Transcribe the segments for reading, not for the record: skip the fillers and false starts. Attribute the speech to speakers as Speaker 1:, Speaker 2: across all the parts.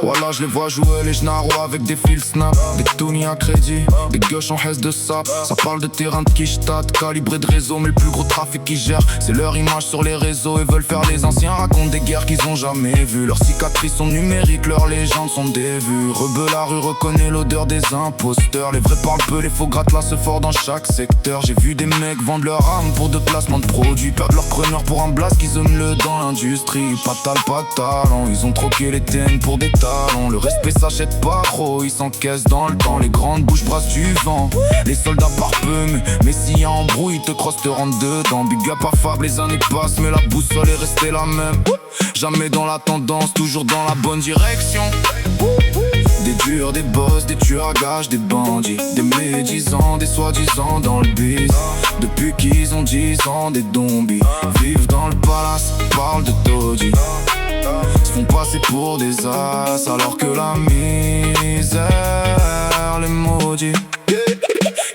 Speaker 1: Voilà, je les vois jouer les genards avec des fils snap, des Tony à crédit, des gueuches en hesse de sap. Ça parle de terrain de Kishtat, calibré de réseau, mais le plus gros trafic qu'ils gèrent, c'est leur image sur les réseaux. Ils veulent faire les anciens, racontent des guerres qu'ils ont jamais vues. Leurs cicatrices sont numériques, leurs légendes sont des vues. Rebeu la rue reconnaît l'odeur des imposteurs. Les vrais parlent peu, les faux grattent là se fort dans chaque secteur. J'ai vu des mecs vendre leur âme pour de placements de produits, perdre leur preneur pour un blast qu'ils aiment le dans l'industrie. Pas de talent, ils ont troqué les TN pour des talons. Le respect s'achète pas trop, ils s'encaissent dans le temps. Les grandes bouches brassent du vent, les soldats par peu. Mais s'il y a embrouille, te crosse, te rentre dedans. Big up à Fab, les années passent, mais la boussole est restée la même. Jamais dans la tendance, toujours dans la bonne direction. Des durs, des boss, des tueurs à gages, des bandits, des médisants, des soi-disant dans le biz. Depuis qu'ils ont 10 ans, des zombies vivent dans le palace, parlent de Toji, se font passer pour des as alors que la misère les maudit.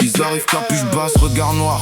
Speaker 1: Ils arrivent capuche basse, regard noir,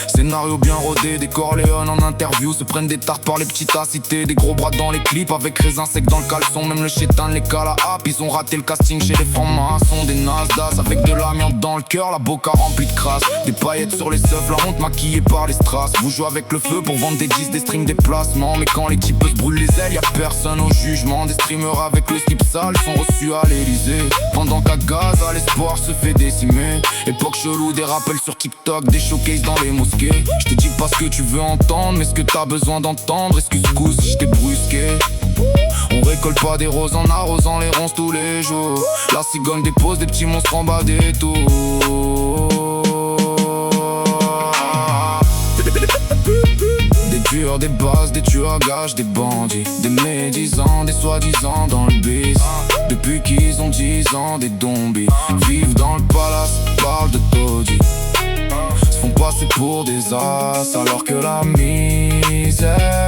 Speaker 1: scénario bien rodé, des Corleone en interview se prennent des tartes par les petites cités. Des gros bras dans les clips avec raisin sec dans le caleçon. Même le chétan les cala à ils ont raté le casting chez les francs-maçons. Des Nasdaq avec de l'amiante dans le cœur, la boca remplie de crasse, des paillettes sur les seufs, la honte maquillée par les strass. Vous jouez avec le feu pour vendre des disques, des strings, des placements. Mais quand les types se brûlent les ailes, y'a personne au jugement. Des streamers avec le slip sale sont reçus à l'Elysée, pendant qu'à Gaza l'espoir se fait décimer. Époque chelou, des rappels sur TikTok, des showcases dans les mosquées. Je te dis pas ce que tu veux entendre, mais ce que t'as besoin d'entendre. Excuse-moi si je t'ai brusqué. On récolte pas des roses en arrosant les ronces tous les jours. La cigogne dépose des petits monstres en bas des tours. Des tueurs, des bases, des tueurs à gages, des bandits, des médisants, des soi-disant dans le biz. Depuis qu'ils ont 10 ans, des zombies vivent dans le palace, parlent de Toji, se font passer pour des as alors que la misère